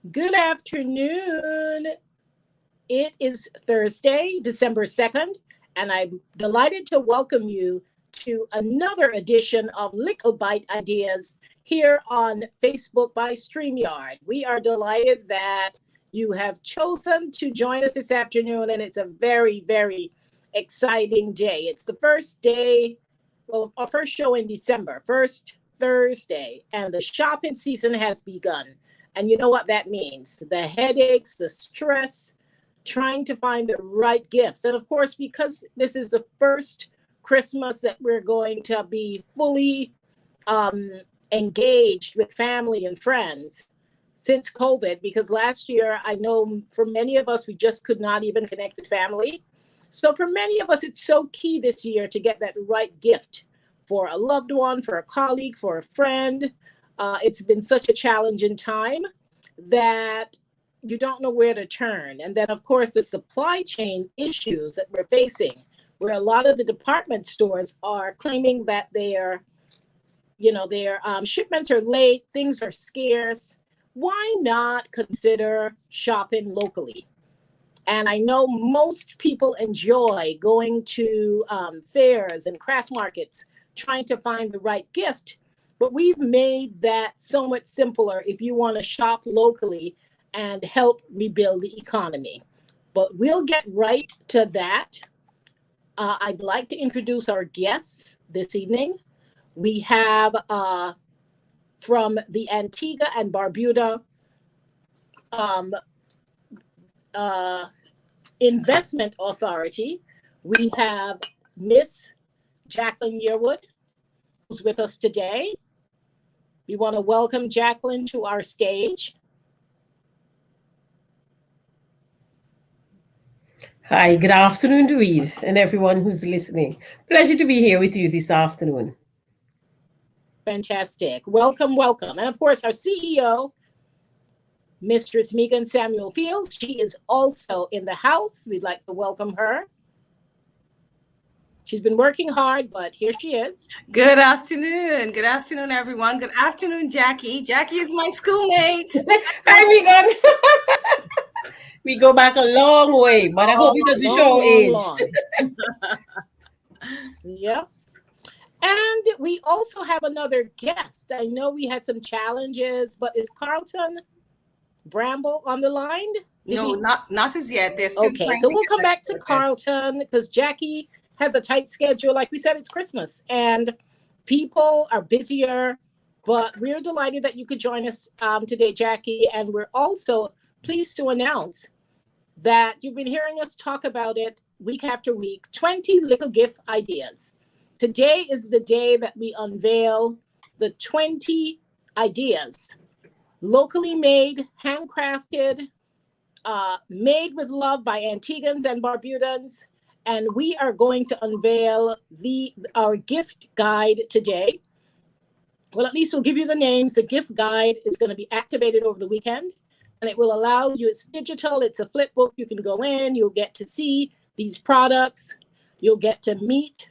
Good afternoon. It is Thursday, December 2nd, and I'm delighted to welcome you to another edition of Likkle Byte Ideas here on Facebook by StreamYard. We are delighted that you have chosen to join us this afternoon, and it's a very, very exciting day. It's the first day, well, our first show in December, first Thursday, and the shopping season has begun. And you know what that means, the headaches, the stress, trying to find the right gifts. And of course, because this is the first Christmas that we're going to be fully engaged with family and friends since COVID, because last year, I know for many of us, we just could not even connect with family. So for many of us, it's so key this year to get that right gift for a loved one, for a colleague, for a friend. It's been such a challenging time that you don't know where to turn. And then, of course, the supply chain issues that we're facing, where a lot of the department stores are claiming that their shipments are late, things are scarce. Why not consider shopping locally? And I know most people enjoy going to fairs and craft markets, trying to find the right gift. But we've made that so much simpler if you want to shop locally and help rebuild the economy. But we'll get right to that. I'd like to introduce our guests this evening. We have from the Antigua and Barbuda Investment Authority, we have Miss Jacqueline Yearwood, who's with us today. We want to welcome Jacqueline to our stage. Hi, good afternoon, Louise, and everyone who's listening. Pleasure to be here with you this afternoon. Fantastic. Welcome, welcome. And of course, our CEO, Mistress Megan Samuel Fields. She is also in the house. We'd like to welcome her. She's been working hard, but here she is. Good afternoon. Good afternoon, everyone. Good afternoon, Jackie. Jackie is my schoolmate. Hi, Megan. We go back a long way, but I hope it doesn't show age. Yeah. And we also have another guest. I know we had some challenges, but is Carlton Bramble on the line? Not as yet. They're still okay, so we'll come back to Carlton because Jackie has a tight schedule. Like we said, it's Christmas and people are busier, but we're delighted that you could join us today, Jackie. And we're also pleased to announce that you've been hearing us talk about it week after week, 20 Likkle gift ideas. Today is the day that we unveil the 20 ideas, locally made, handcrafted, made with love by Antiguans and Barbudans. And we are going to unveil our gift guide today. Well, at least we'll give you the names. The gift guide is going to be activated over the weekend, and it will allow you, it's digital, it's a flip book. You can go in, you'll get to see these products. You'll get to meet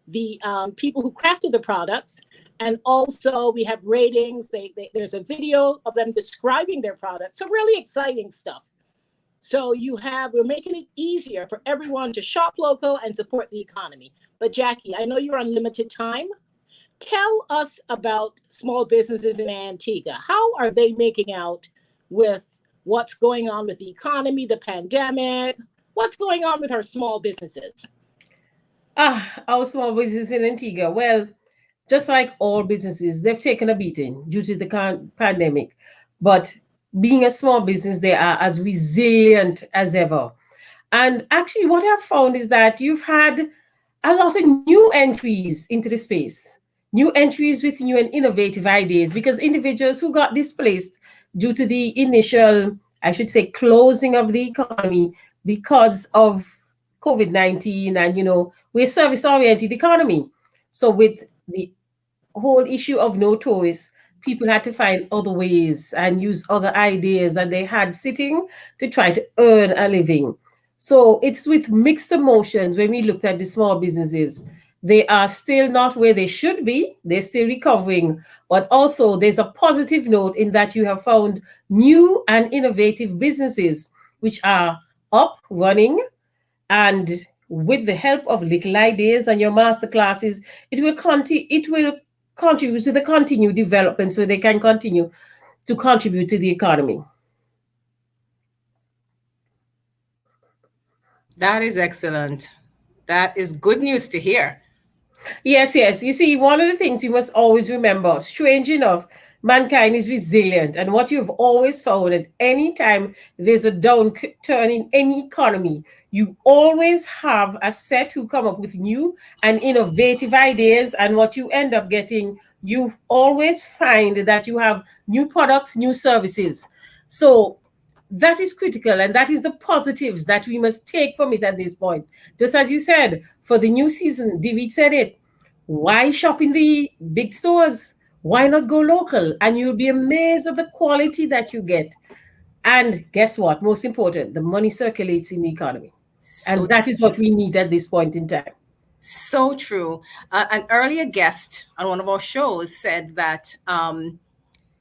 the people who crafted the products. And also we have ratings. There's a video of them describing their products. So really exciting stuff. So we're making it easier for everyone to shop local and support the economy. But Jackie, I know you're on limited time. Tell us about small businesses in Antigua. How are they making out with what's going on with the economy, the pandemic? What's going on with our small businesses? Our small business in Antigua. Well, just like all businesses, they've taken a beating due to the pandemic. But being a small business, they are as resilient as ever. And actually, what I've found is that you've had a lot of new entries into the space, new entries with new and innovative ideas, because individuals who got displaced due to the initial, I should say, closing of the economy because of COVID-19, and we're a service-oriented economy. So with the whole issue of no tourists, people had to find other ways and use other ideas that they had sitting to try to earn a living. So it's with mixed emotions when we looked at the small businesses. They are still not where they should be. They're still recovering. But also, there's a positive note in that you have found new and innovative businesses which are up, running, and with the help of Likkle ideas and your master classes, it will contribute to the continued development so they can continue to contribute to the economy. That is excellent. That is good news to hear. Yes, yes. You see, one of the things you must always remember, strange enough, mankind is resilient. And what you've always found at any time there's a downturn in any economy, you always have a set who come up with new and innovative ideas. And what you end up getting, you always find that you have new products, new services. So that is critical, and that is the positives that we must take from it at this point. Just as you said, for the new season, David said it. Why shop in the big stores? Why not go local? And you'll be amazed at the quality that you get. And guess what? Most important, the money circulates in the economy. And that is what we need at this point in time. So true. An earlier guest on one of our shows said that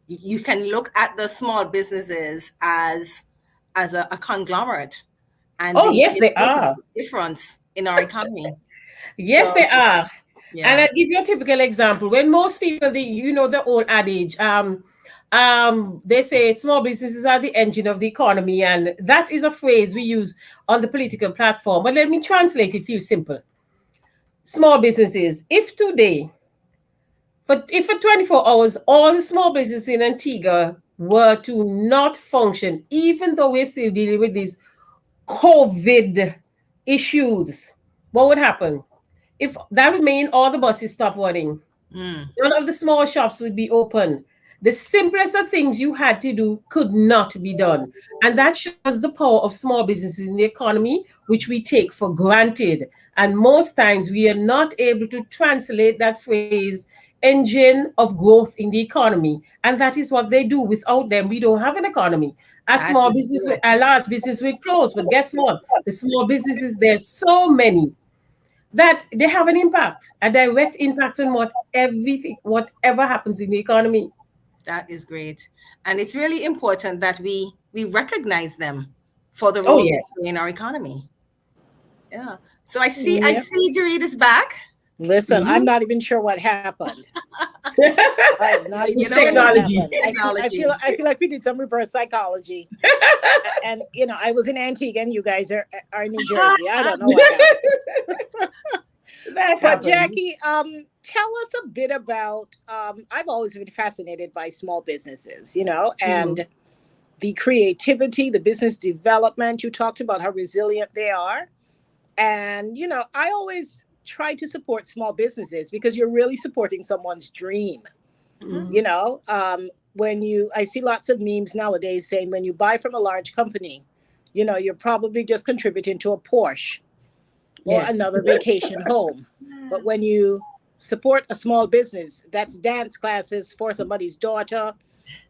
you can look at the small businesses as a conglomerate. And yes, they are. Difference in our economy. Yes, they are. Yeah. And I'll give you a typical example. When most people, the old adage, they say small businesses are the engine of the economy. And that is a phrase we use on the political platform. But let me translate it for you simple. Small businesses, if today, for 24 hours, all the small businesses in Antigua were to not function, even though we're still dealing with these COVID issues, what would happen? If that would mean all the buses stop running, none of the small shops would be open. The simplest of things you had to do could not be done. And that shows the power of small businesses in the economy, which we take for granted. And most times we are not able to translate that phrase, engine of growth in the economy. And that is what they do. Without them, we don't have an economy. A large business will close. But guess what? The small businesses, there's so many that they have an impact, a direct impact on whatever happens in the economy. That is great. And it's really important that we recognize them for the role they play in our economy. Yeah. So I see Jared is back. Listen, I'm not even sure what happened. I'm not even sure technology. What happened. I feel like we did some reverse psychology. And I was in Antigua and you guys are in New Jersey. I don't know what happened. But Jackie, tell us a bit about I've always been fascinated by small businesses, and the creativity, the business development. You talked about how resilient they are. And, I always try to support small businesses because you're really supporting someone's dream. I see lots of memes nowadays saying when you buy from a large company, you're probably just contributing to a Porsche or another vacation home. But when you support a small business, that's dance classes for somebody's daughter,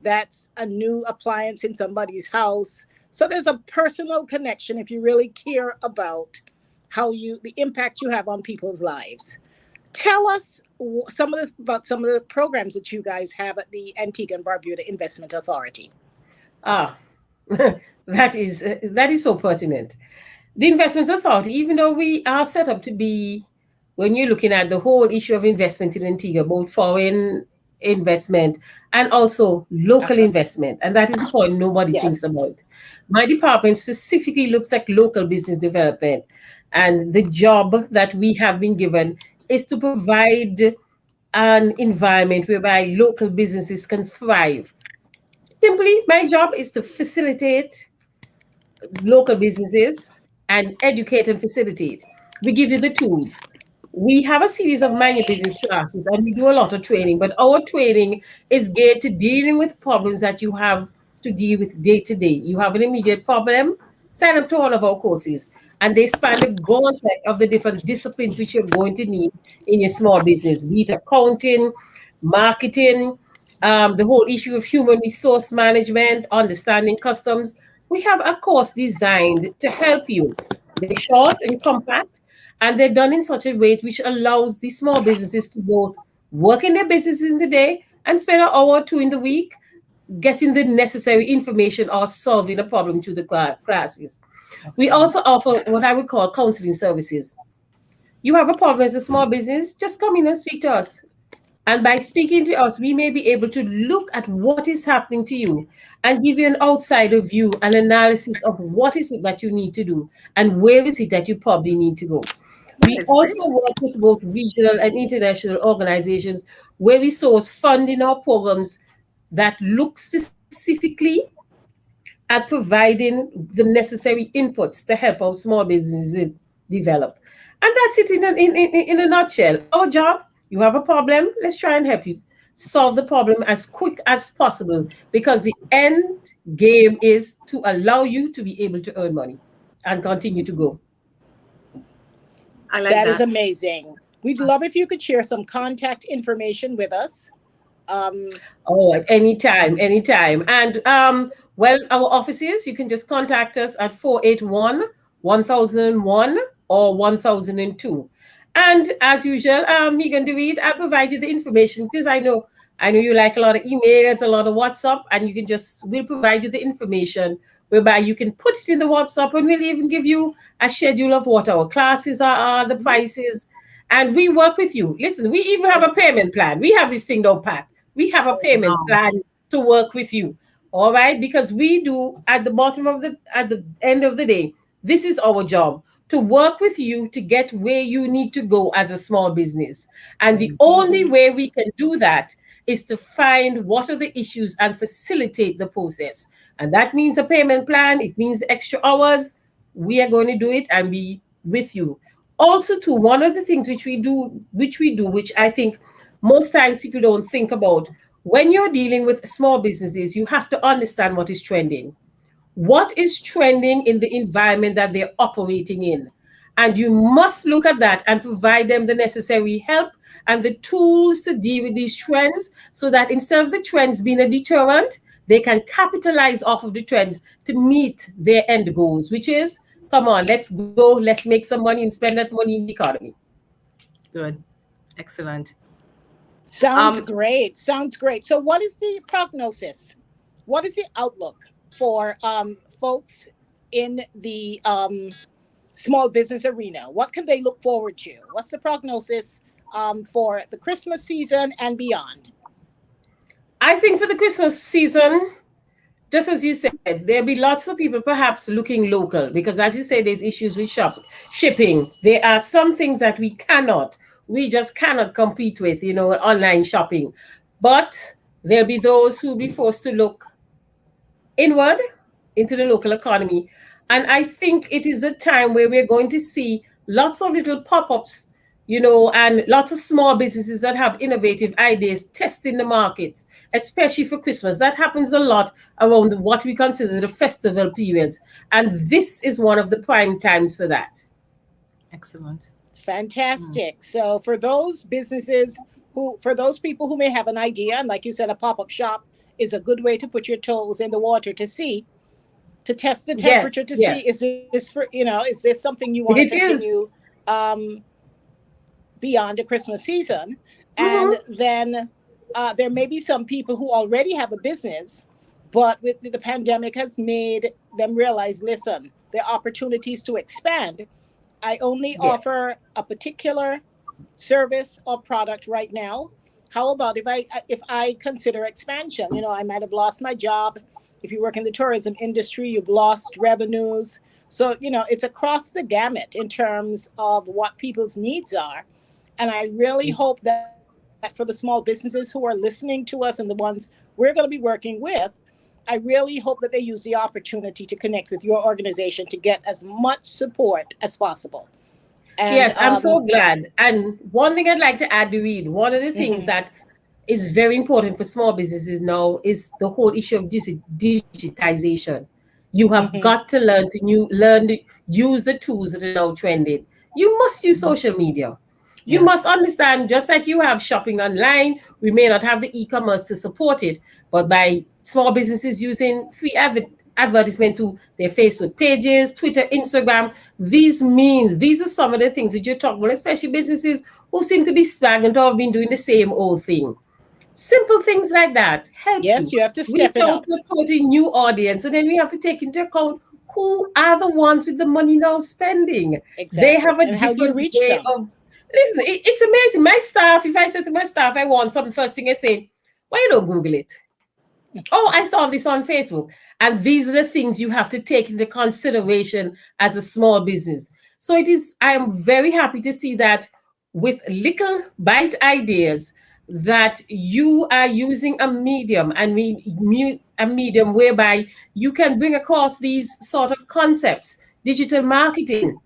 that's a new appliance in somebody's house. So there's a personal connection if you really care about the impact you have on people's lives. Tell us about some of the programs that you guys have at the Antigua and Barbuda Investment Authority. That is so pertinent. The Investment Authority, even though we are set up to be, when you're looking at the whole issue of investment in Antigua, both foreign investment and also local investment, and that is the point nobody thinks about. My department specifically looks at local business development. And the job that we have been given is to provide an environment whereby local businesses can thrive. Simply, my job is to facilitate local businesses and educate and facilitate. We give you the tools. We have a series of minor business classes and we do a lot of training, but our training is geared to dealing with problems that you have to deal with day to day. You have an immediate problem, sign up to all of our courses. And they span the gauntlet of the different disciplines which you're going to need in your small business, be it accounting, marketing, the whole issue of human resource management, understanding customs. We have a course designed to help you. They're short and compact, And they're done in such a way which allows the small businesses to both work in their businesses in the day and spend an hour or two in the week getting the necessary information or solving a problem to the classes. We Excellent. also offer what I would call counseling services. You have a problem as a small business, just come in and speak to us. And by speaking to us, we may be able to look at what is happening to you and give you an outsider view, an analysis of what is it that you need to do and where is it that you probably need to go. That We is also great. work with both regional and international organizations where we source funding our programs that look specifically at providing the necessary inputs to help our small businesses develop. And that's it in a nutshell. Our job, you have a problem, let's try and help you solve the problem as quick as possible because the end game is to allow you to be able to earn money and continue to grow. I like That is that. amazing. We'd love if you could share some contact information with us. Um, Oh, at any time, anytime. And well, our offices, you can just contact us at 481-1001 or 1002. And as usual, Megan DeWeed, I provide you the information because I know you like a lot of emails, a lot of WhatsApp, and you can just we'll provide you the information whereby you can put it in the WhatsApp and we'll even give you a schedule of what our classes are, the prices, and we work with you. Listen, we even have a payment plan. We have this thing down pat. We have a payment Wow. plan to work with you. All right, because we do at the end of the day, this is our job to work with you to get where you need to go as a small business. And the only way we can do that is to find what are the issues and facilitate the process. And that means a payment plan, it means extra hours. We are going to do it and be with you. Also, too, one of the things which I think most times people don't think about, when you're dealing with small businesses, you have to understand what is trending. What is trending in the environment that they're operating in? And you must look at that and provide them the necessary help and the tools to deal with these trends so that instead of the trends being a deterrent, they can capitalize off of the trends to meet their end goals, which is come on, let's go, let's make some money and spend that money in the economy. Good. Excellent. Sounds great. Sounds great. So, what is the prognosis? What is the outlook for folks in the small business arena? What can they look forward to? What's the prognosis for the Christmas season and beyond? I think for the Christmas season, just as you said, there'll be lots of people perhaps looking local because, as you say, there's issues with shipping. There are some things that we just cannot compete with, online shopping. But there'll be those who'll be forced to look inward into the local economy. And I think it is the time where we're going to see lots of little pop-ups, and lots of small businesses that have innovative ideas testing the markets, especially for Christmas. That happens a lot around what we consider the festival periods. And this is one of the prime times for that. Excellent. Fantastic. So for those businesses for those people who may have an idea, and like you said, a pop-up shop is a good way to put your toes in the water to test the temperature to see, is this is this something you want to continue beyond the Christmas season? And then there may be some people who already have a business, but with the pandemic has made them realize, listen, there are opportunities to expand. I only offer a particular service or product right now. How about if I consider expansion? I might have lost my job. If you work in the tourism industry, you've lost revenues. So, it's across the gamut in terms of what people's needs are. And I really hope that for the small businesses who are listening to us and the ones we're going to be working with, I really hope that they use the opportunity to connect with your organization to get as much support as possible. And, yes, I'm so glad. And one thing I'd like to add, Reed, one of the things that is very important for small businesses now is the whole issue of digitization. You have got to learn to use the tools that are now trending. You must use social media. You must understand, just like you have shopping online, we may not have the e-commerce to support it, but by small businesses using free advertisement to their Facebook pages, Twitter, Instagram. These are some of the things that you're talking about, especially businesses who seem to be stagnant or have been doing the same old thing. Simple things like that help Yes, you you have to step reach it out up. to a totally new audience. And then we have to take into account who are the ones with the money now spending. They Exactly. have a And how do you different reach way them? of, listen, it's amazing. My staff, if I say to my staff, I want something, first thing I say, why you don't Google it? Oh, I saw this on Facebook. And these are the things you have to take into consideration as a small business. So I am very happy to see that with Likkle Byte Ideas, that you are using a medium, a medium whereby you can bring across these sort of concepts, digital marketing,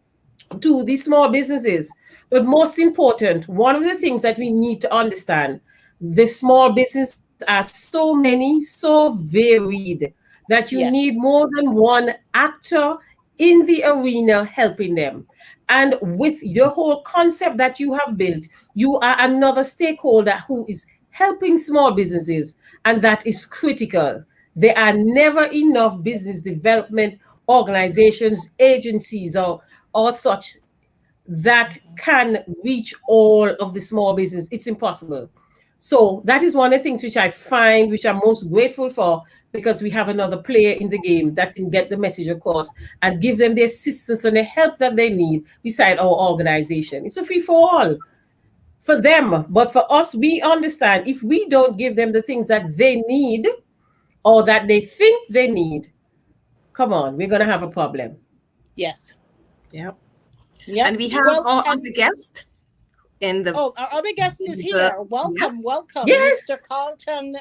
to these small businesses. But most important, one of the things that we need to understand, the small business are so many, so varied, that you need Yes. more than one actor in the arena helping them. And with your whole concept that you have built, you are another stakeholder who is helping small businesses, and that is critical. There are never enough business development organizations, agencies, or such that can reach all of the small business. It's impossible. So that is one of the things which I find, which I'm most grateful for, because we have another player in the game that can get the message across and give them the assistance and the help that they need beside our organization. It's a free for all for them. But for us, we understand if we don't give them the things that they need or that they think they need, come on, we're going to have a problem. Yes. Yep. Yep. And we have Well, our and other guest in the. our other guest is here. Welcome, Yes. welcome, Yes. Mr. Carlton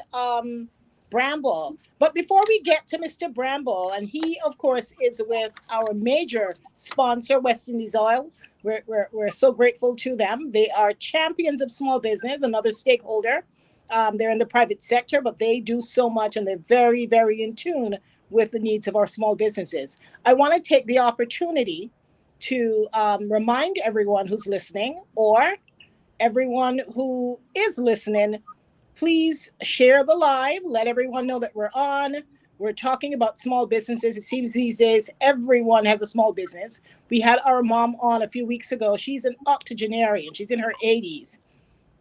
Bramble. But before we get to Mr. Bramble, and he, of course, is with our major sponsor, West Indies Oil. We're so grateful to them. They are champions of small business, another stakeholder. They're in the private sector, but they do so much, and they're very, very in tune with the needs of our small businesses. I want to take the opportunity to remind everyone who's listening, or everyone who is listening, please share the live. Let everyone know that we're on. We're talking about small businesses. It seems these days everyone has a small business. We had our mom on a few weeks ago. She's an octogenarian. She's in her 80s.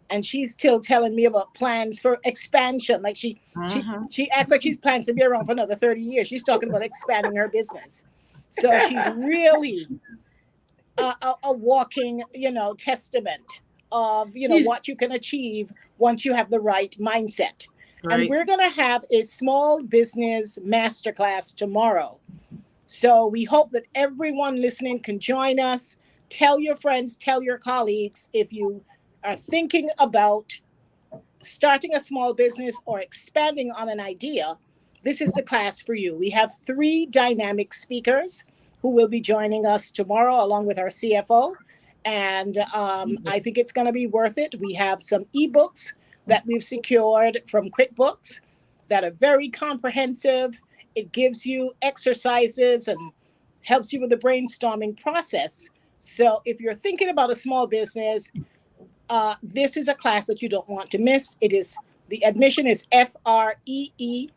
And she's still telling me about plans for expansion. Like she acts like she's plans to be around for another 30 years. She's talking about expanding her business. So she's really a walking, testament of, what you can achieve once you have the right mindset. Right. And we're going to have a small business masterclass tomorrow. So we hope that everyone listening can join us. Tell your friends, tell your colleagues, if you are thinking about starting a small business or expanding on an idea, this is the class for you. We have 3 dynamic speakers who will be joining us tomorrow, along with our CFO. And I think it's going to be worth it. We have some ebooks that we've secured from QuickBooks that are very comprehensive. It gives you exercises and helps you with the brainstorming process. So if you're thinking about a small business, this is a class that you don't want to miss. The admission is FREE.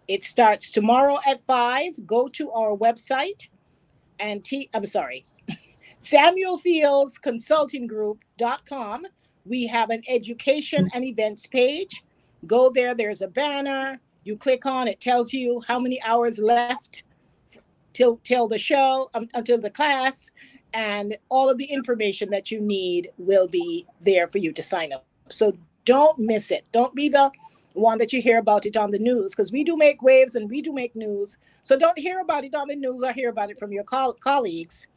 It starts tomorrow at 5. Go to our website and SamuelFieldsConsultingGroup.com. We have an education and events page. Go there. There's a banner. You click on it. Tells you how many hours left till the show, until the class, and all of the information that you need will be there for you to sign up. So don't miss it. Don't be the one that you hear about it on the news, because we do make waves and we do make news. So don't hear about it on the news or hear about it from your colleagues.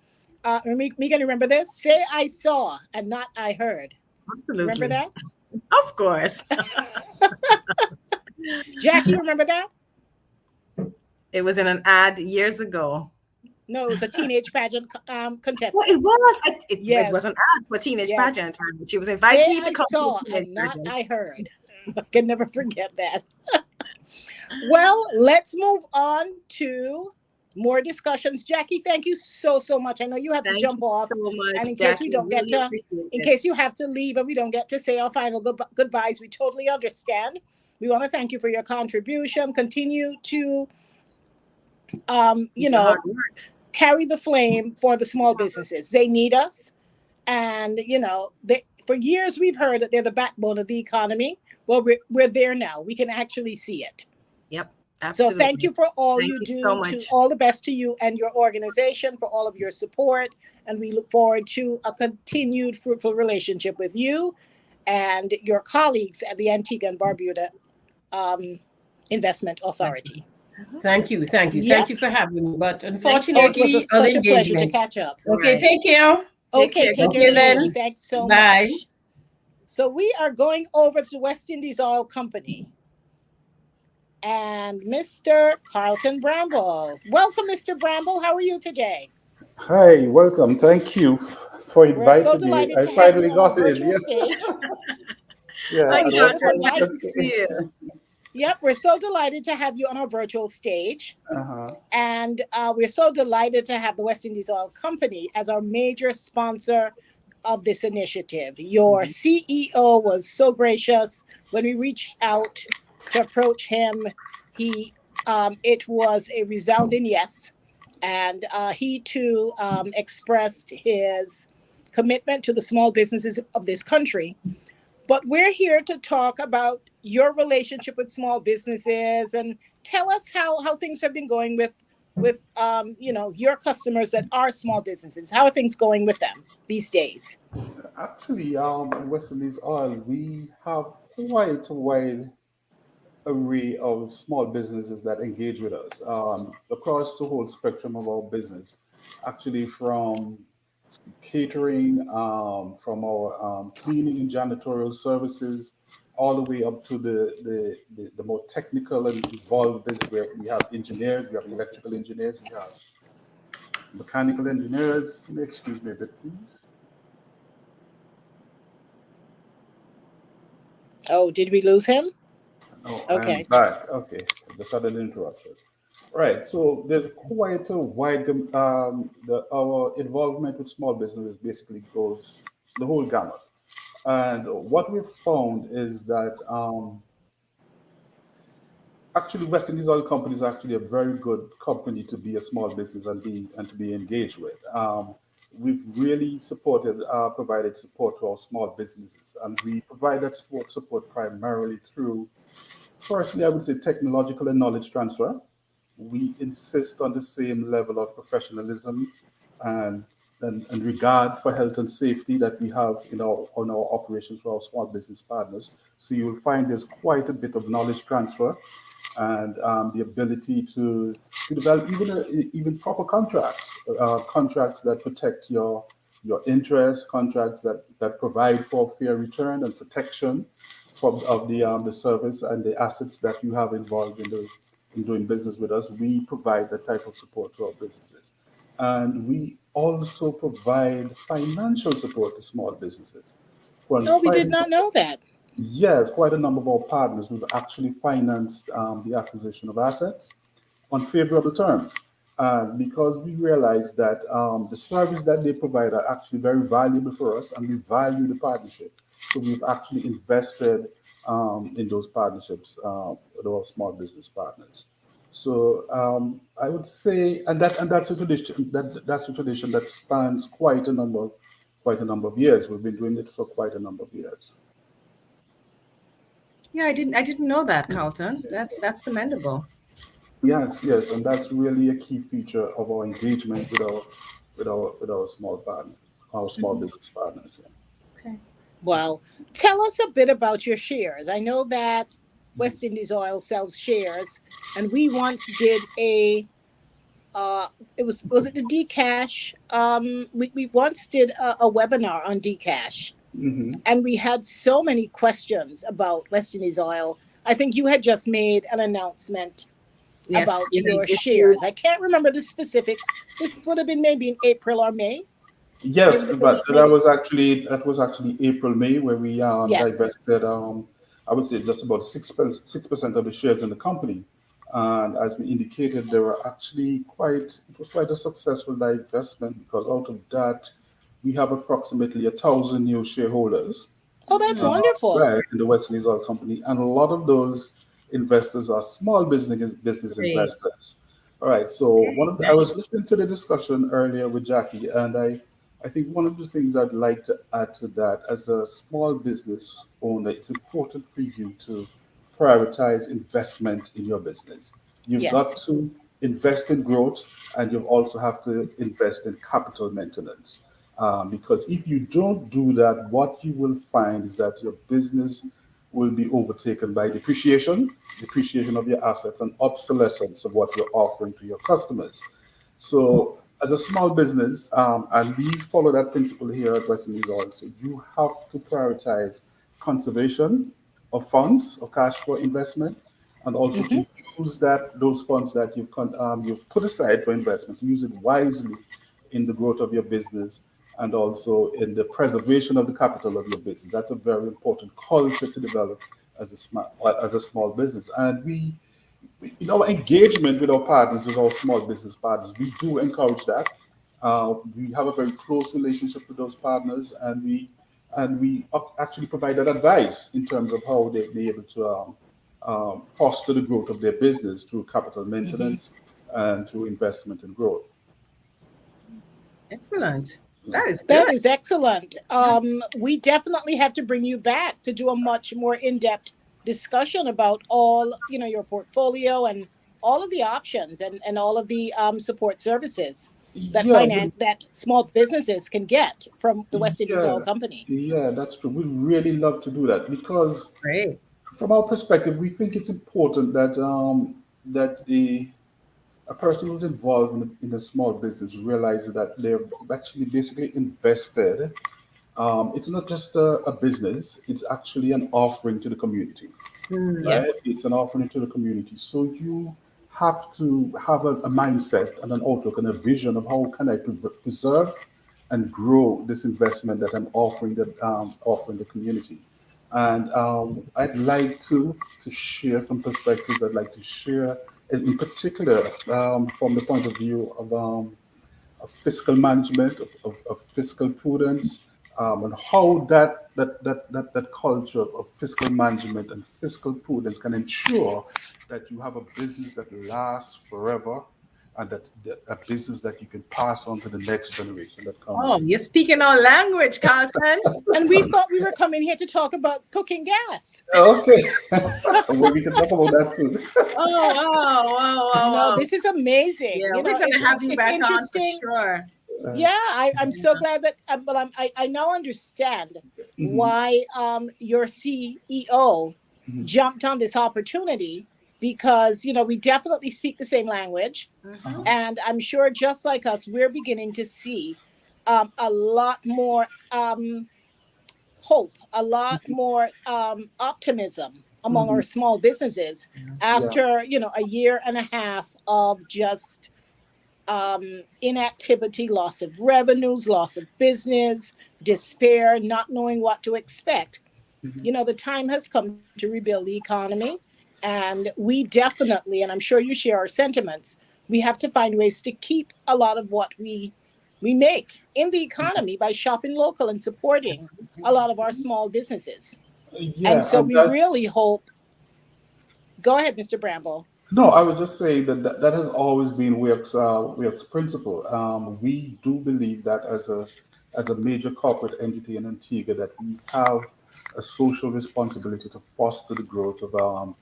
Megan, remember this? Say I saw and not I heard. Absolutely. Remember that? Of course. Jackie, remember that? It was in an ad years ago. No, it was a teenage pageant contestant. Well, it was. Yes. It was an ad for a teenage pageant. She was invited to come. I saw and not I heard. I can never forget that. Well, let's move on to more discussions. Jackie, thank you so much. I know you have to jump off. So much, and in Jackie, case we don't get to, in case you have to leave and we don't get to say our final goodbyes, we totally understand. We want to thank you for your contribution. Continue to you The know, hard work. carry the flame for the small businesses. They need us. And, you know, for years we've heard that they're the backbone of the economy. Well, we're there now. We can actually see it. Yep, So thank absolutely. you for all Thank you you so do. To much. all the best to you and your organization for all of your support. And we look forward to a continued fruitful relationship with you and your colleagues at the Antigua and Barbuda Investment Authority. Thank you. Thank Yep. you for having me. But Oh, it was unfortunately, other such a pleasure to engagements. catch up. Okay, Right. take care. Okay, take Okay it then. easy. Thanks so Bye. much. So we are going over to West Indies Oil Company and Mr. Carlton Bramble. Welcome, Mr. Bramble. How are you today? Hi, welcome. Thank you for We're so inviting me. delighted I to have you finally on our got in. virtual Yeah, stage. yeah. Hi, We're And so Carlton. what? Nice delighted. to see you. Yep, we're so delighted to have you on our virtual stage. Uh-huh. And we're so delighted to have the West Indies Oil Company as our major sponsor of this initiative. Your CEO was so gracious when we reached out to approach him. It was a resounding yes, and he too expressed his commitment to the small businesses of this country. But we're here to talk about your relationship with small businesses and tell us how things have been going with your customers that are small businesses. How are things going with them these days? Actually, in West Indies Oil, we have quite a wide array of small businesses that engage with us across the whole spectrum of our business. Actually, from catering, from our cleaning and janitorial services, all the way up to the more technical and involved business where we have engineers, we have electrical engineers, we have mechanical engineers. Can you excuse me a bit, please? Oh, did we lose him? Oh, I am Okay. back. Okay, just had an interruption. Right, so there's quite a wide, our involvement with small businesses basically goes the whole gamut. And what we've found is that actually West Indies Oil Company is actually a very good company to be a small business and to be engaged with. We've really provided support to our small businesses, and we provide that support primarily through, firstly, I would say technological and knowledge transfer. We insist on the same level of professionalism and, and regard for health and safety that we have on our operations for our small business partners. So you will find there's quite a bit of knowledge transfer and the ability to develop even proper contracts, contracts that protect your interests, contracts that provide for fair return and protection of the service and the assets that you have involved in doing business with us. We provide that type of support to our businesses. And we also provide financial support to small businesses. For Oh, we quite did a not know that. Yes, quite a number of our partners who've actually financed the acquisition of assets on favorable terms. Because we realize that the service that they provide are actually very valuable for us and we value the partnership. So we've actually invested in those partnerships with our small business partners. So I would say, and that's a tradition that's a tradition that spans quite a number of years. We've been doing it for quite a number of years. Yeah, I didn't know that, Carlton. That's commendable. Yes, yes, and that's really a key feature of our engagement with our small partner, our small business partners. Yeah. Okay. Well, tell us a bit about your shares. I know that West Indies Oil sells shares, and we once did uh, was it the Dcash? We once did a webinar on Dcash, Hmm. and we had so many questions about West Indies Oil. I think you had just made an announcement Yes, about your it's you. shares. I can't remember the specifics. This would have been maybe in April or May. Yes, but Maybe that was actually April May where we yes. divested I would say just about 6% of the shares in the company. And as we indicated, there were actually it was quite a successful divestment because out of that we have approximately 1,000 new shareholders Oh, that's wonderful. right in the West Indies Oil Company, and a lot of those investors are small business Great. investors. All right. So I was listening to the discussion earlier with Jackie, and I think one of the things I'd like to add to that, as a small business owner, it's important for you to prioritize investment in your business. You've got Yes. to invest in growth, and you also have to invest in capital maintenance. Because if you don't do that, what you will find is that your business will be overtaken by depreciation of your assets, and obsolescence of what you're offering to your customers. So, as a small business, and we follow that principle here at Western Resort, so you have to prioritize conservation of funds or cash flow investment, and also Hmm. to use those funds that you've put aside for investment, to use it wisely in the growth of your business, and also in the preservation of the capital of your business. That's a very important culture to develop as a small business. And in our engagement with our partners, with our small business partners, we do encourage that. We have a very close relationship with those partners, and we actually provide that advice in terms of how they be able to foster the growth of their business through capital Hmm. maintenance and through investment and growth. Excellent. Yeah. That is good. That is excellent. We definitely have to bring you back to do a much more in-depth discussion about all, your portfolio and all of the options and all of the support services Yeah, that small businesses can get from the West Indies yeah, Oil Company. yeah, that's true. We really love to do that because, Great. from our perspective, we think it's important that a person who's involved in a small business realizes that they're actually basically invested. It's not just a business; it's actually an offering to the community, Hmm. right? Yes. It's an offering to the community. So you have to have a mindset and an outlook and a vision of how can I preserve and grow this investment that I'm offering the community. And I'd like to share some perspectives. I'd like to share, in particular, from the point of view of fiscal management, of fiscal prudence, and how that culture of fiscal management and fiscal prudence can ensure that you have a business that lasts forever, and that a business that you can pass on to the next generation that comes. Oh, you're speaking our language, Carlton. And we thought we were coming here to talk about cooking gas. Okay, well, we can talk about that too. Oh, wow, wow, wow, No, wow. this is amazing. Yeah, we're gonna have you It's back on for interesting. sure. Yeah, I'm so glad that, but I now understand Mhm, why your CEO mhm. jumped on this opportunity, because we definitely speak the same language, Mhm. Uh-huh. and I'm sure just like us, we're beginning to see a lot more hope, a lot more optimism among our Mhm. small businesses Yeah. after a year and a half of just inactivity, loss of revenues, loss of business, despair, not knowing what to expect. Mhm. The time has come to rebuild the economy. And we definitely, and I'm sure you share our sentiments, we have to find ways to keep a lot of what we make in the economy by shopping local and supporting Absolutely. a lot of our small businesses. And Yeah, so and we that. really hope. Go ahead, Mr. Bramble. No, I would just say that has always been WIRC's principle. We do believe that as a major corporate entity in Antigua, that we have a social responsibility to foster the growth of our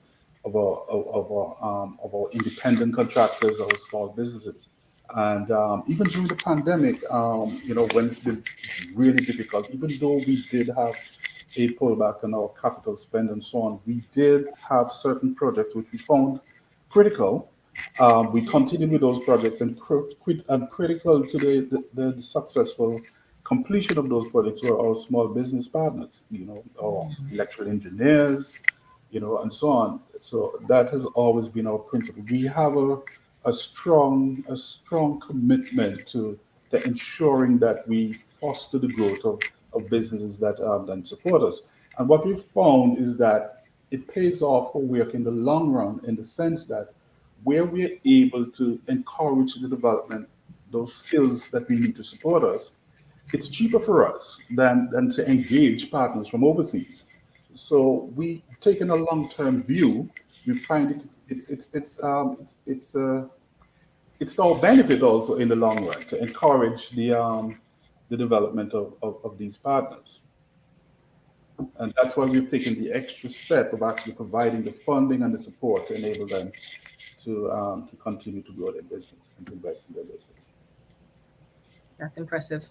independent contractors, our small businesses. And even during the pandemic, when it's been really difficult, even though we did have a pullback on our capital spend and so on, we did have certain projects which we found critical. We continued with those projects, and critical to the successful completion of those projects were our small business partners, our electrical engineers, and so on. So that has always been our principle. We have a strong commitment to ensuring that we foster the growth of businesses that support us. And what we found is that it pays off for work in the long run, in the sense that where we're able to encourage the development, those skills that we need to support us, it's cheaper for us than to engage partners from overseas. So we taking a long-term view. We find it's it's to our benefit also in the long run to encourage the development of these partners. And that's why we've taken the extra step of actually providing the funding and the support to enable them to continue to grow their business and to invest in their business. That's impressive.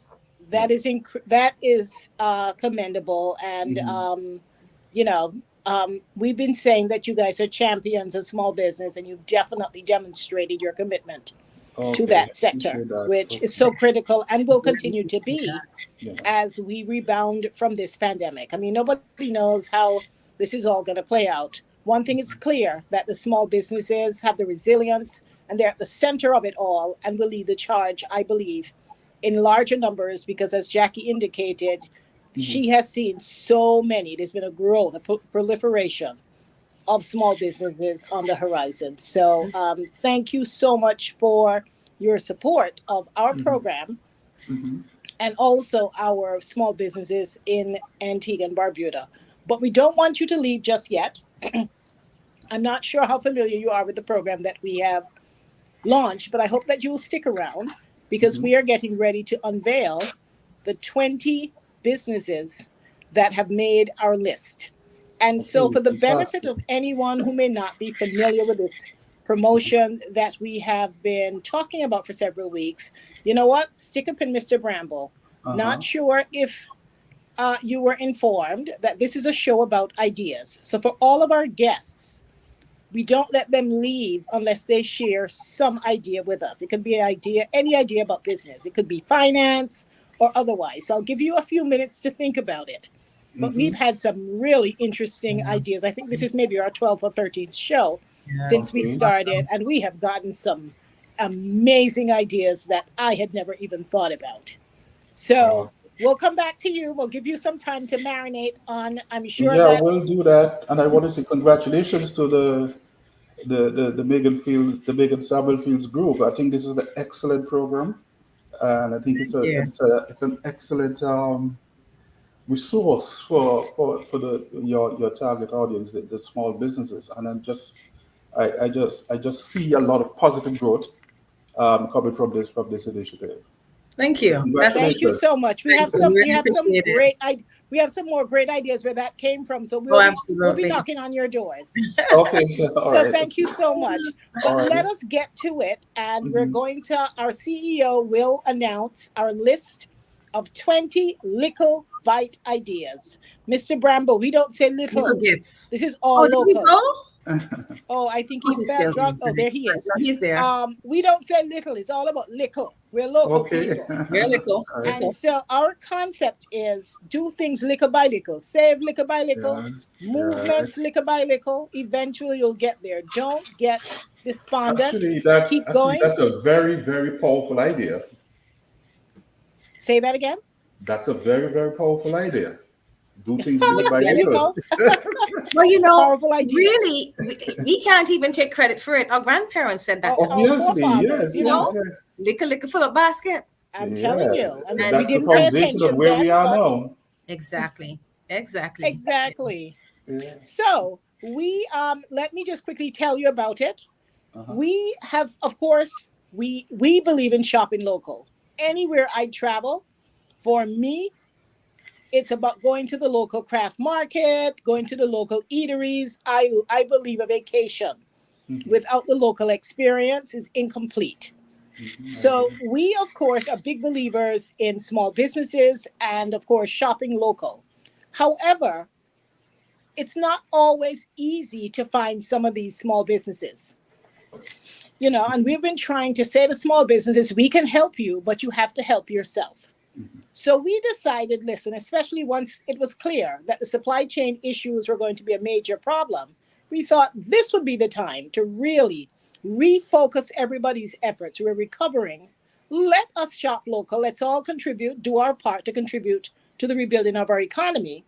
That is commendable, and you know, we've been saying that you guys are champions of small business, and you've definitely demonstrated your commitment to that sector, which is so critical and will continue to be as we rebound from this pandemic. I mean, nobody knows how this is all going to play out. One thing is clear, that the small businesses have the resilience and they're at the center of it all and will lead the charge, I believe, in larger numbers, because as Jackie indicated, she has seen so many. There's been a growth, a proliferation of small businesses on the horizon. So thank you so much for your support of our program and also our small businesses in Antigua and Barbuda. But we don't want you to leave just yet. I'm not sure how familiar you are with the program that we have launched, but I hope that you will stick around, because we are getting ready to unveil the 20 businesses that have made our list. And so for the benefit of anyone who may not be familiar with this promotion that we have been talking about for several weeks, you know what? Stick up in Mr. Bramble. Not sure if you were informed that this is a show about ideas. So for all of our guests, we don't let them leave unless they share some idea with us. It could be any idea about business. It could be finance or otherwise. So I'll give you a few minutes to think about it. But we've had some really interesting ideas. I think this is maybe our 12th or 13th show since we started. And we have gotten some amazing ideas that I had never even thought about. So we'll come back to you. We'll give you some time to marinate on, I'm sure that... we'll do that. And I want to say congratulations to the Megan Samuel Fields group. I think this is an excellent program. And I think it's an excellent resource for your target audience, the small businesses. And I just see a lot of positive growth coming from this initiative. Thank you. Thank you so much. We have some more great ideas where that came from. So we'll be knocking on your doors. Okay. All right. So thank you so much. But let us get to it. And we're going to, our CEO will announce our list of 20 Likkle Byte ideas. Mr. Bramble, we don't say little. This is all local. Oh, I think he's back drunk. Oh, there he is. He's there. We don't say little. It's all about Likkle. We're local people. We're Likkle. And so our concept is do things Likkle by Likkle. Save Likkle by Likkle. Movements Likkle by Likkle. Eventually you'll get there. Don't get despondent. Keep going. That's a very, very powerful idea. Say that again. That's a very, very powerful idea. Do things Likkle by Likkle. Well, really, we can't even take credit for it. Our grandparents said that. Obviously, yes. Likkle full of basket. I'm telling you. And that's the foundation of where we are now. Exactly. Yeah. Yeah. So we let me just quickly tell you about it. We have, of course, we believe in shopping local. Anywhere I travel, for me, it's about going to the local craft market, going to the local eateries. I believe a vacation without the local experience is incomplete. So we, of course, are big believers in small businesses and, of course, shopping local. However, it's not always easy to find some of these small businesses. And we've been trying to say to small businesses, we can help you, but you have to help yourself. So we decided, listen, especially once it was clear that the supply chain issues were going to be a major problem, we thought this would be the time to really refocus everybody's efforts. We're recovering. Let us shop local. Let's all contribute, do our part to contribute to the rebuilding of our economy.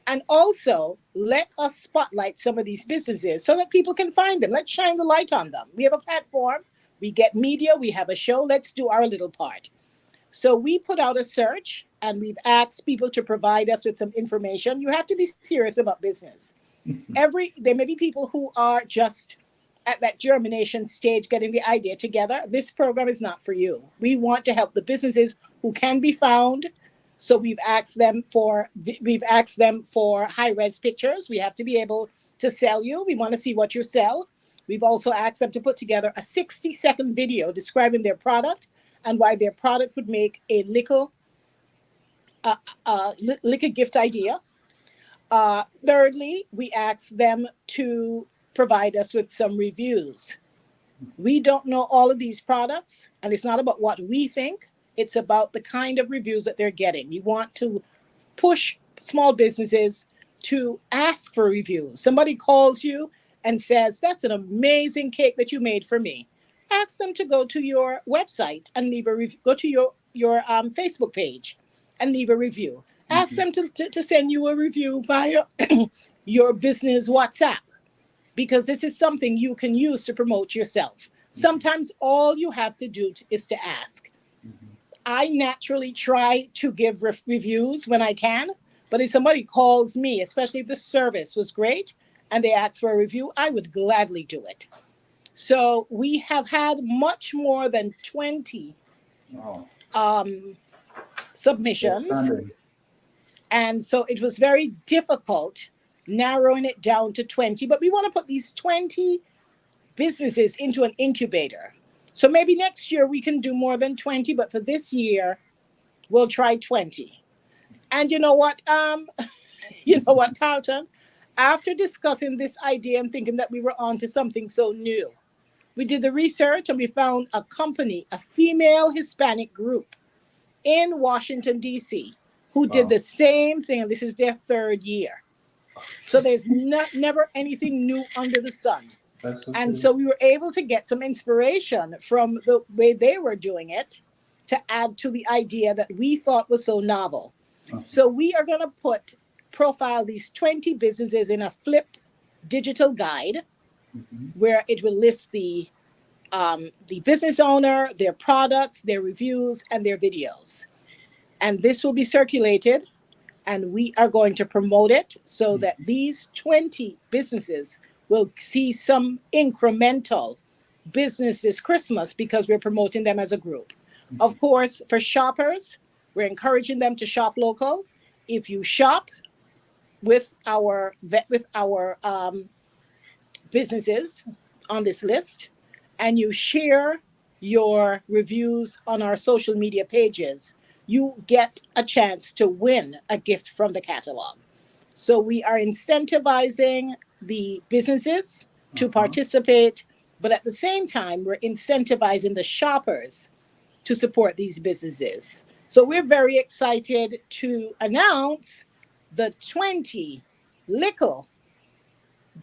And also let us spotlight some of these businesses so that people can find them. Let's shine the light on them. We have a platform. We get media. We have a show. Let's do our little part. So we put out a search and we've asked people to provide us with some information. You have to be serious about business. There may be people who are just at that germination stage, getting the idea together, this program is not for you. We want to help the businesses who can be found. So we've asked them for high-res pictures. We have to be able to sell you. We want to see what you sell. We've also asked them to put together a 60-second video describing their product and why their product would make a Likkle gift idea. Thirdly, we asked them to provide us with some reviews. We don't know all of these products, and it's not about what we think. It's about the kind of reviews that they're getting. We want to push small businesses to ask for reviews. Somebody calls you and says, that's an amazing cake that you made for me. Ask them to go to your website and leave a review. Go to your Facebook page and leave a review. Ask them to send you a review via your business WhatsApp, because this is something you can use to promote yourself. Sometimes all you have to do is to ask. I naturally try to give reviews when I can, but if somebody calls me, especially if the service was great and they ask for a review, I would gladly do it. So we have had much more than 20 submissions. And so it was very difficult narrowing it down to 20, but we want to put these 20 businesses into an incubator. So maybe next year we can do more than 20, but for this year, we'll try 20. And you know what, Carlton? After discussing this idea and thinking that we were onto something so new, we did the research and we found a company, a female Hispanic group in Washington, D.C., who did the same thing. And this is their third year. So there's never anything new under the sun. So we were able to get some inspiration from the way they were doing it to add to the idea that we thought was so novel. So we are going to profile these 20 businesses in a flip digital guide where it will list the business owner, their products, their reviews, and their videos. And this will be circulated, and we are going to promote it so that these 20 businesses will see some incremental business this Christmas because we're promoting them as a group. Of course, for shoppers, we're encouraging them to shop local. If you shop with our businesses on this list and you share your reviews on our social media pages, you get a chance to win a gift from the catalog. So we are incentivizing the businesses to participate, but at the same time, we're incentivizing the shoppers to support these businesses. So we're very excited to announce the 20 Likkle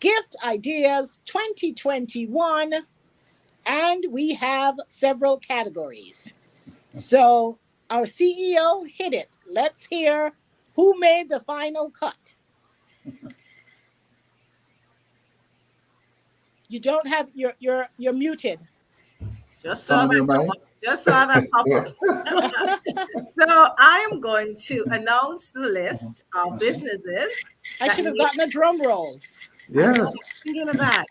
Gift Ideas 2021, and we have several categories. So our CEO hit it. Let's hear who made the final cut. You don't have you're muted. Just saw that pop up. So I am going to announce the list of businesses. I should have gotten a drum roll. Yes. In the back.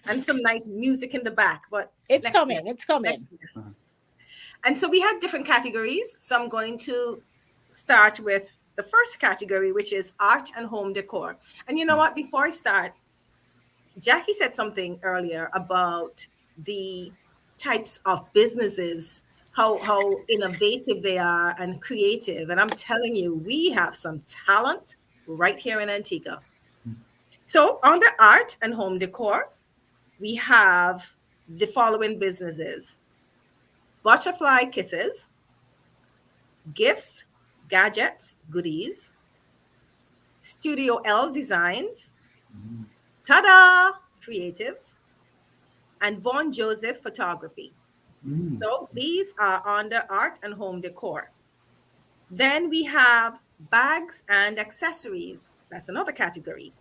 And some nice music in the back. But it's coming. It's coming. And so we had different categories. So I'm going to start with the first category, which is art and home decor. And you know what? Before I start, Jackie said something earlier about the types of businesses, how innovative they are and creative. And I'm telling you, we have some talent right here in Antigua. So under art and home decor, we have the following businesses: Butterfly Kisses, Gifts, Gadgets, Goodies, Studio L Designs, Tada Creatives, and Von Joseph Photography. So these are under art and home decor. Then we have bags and accessories. That's another category.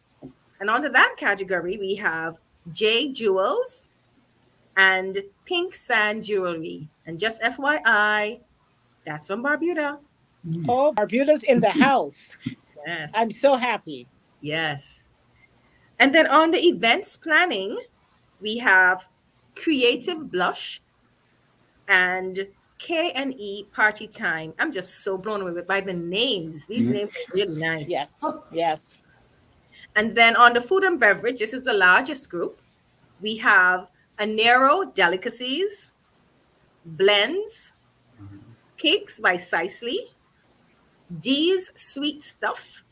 And under that category, we have J Jewels and Pink Sand Jewelry. And just FYI, that's from Barbuda. Oh, Barbuda's in the house. Yes. I'm so happy. Yes. And then on the events planning, We have Creative Blush and K&E Party Time. I'm just so blown away by the names. These names are really nice. Yes, yes. And then on the food and beverage, this is the largest group. We have Anero Delicacies, Blends, Cakes by Sicely, Dee's Sweet Stuff,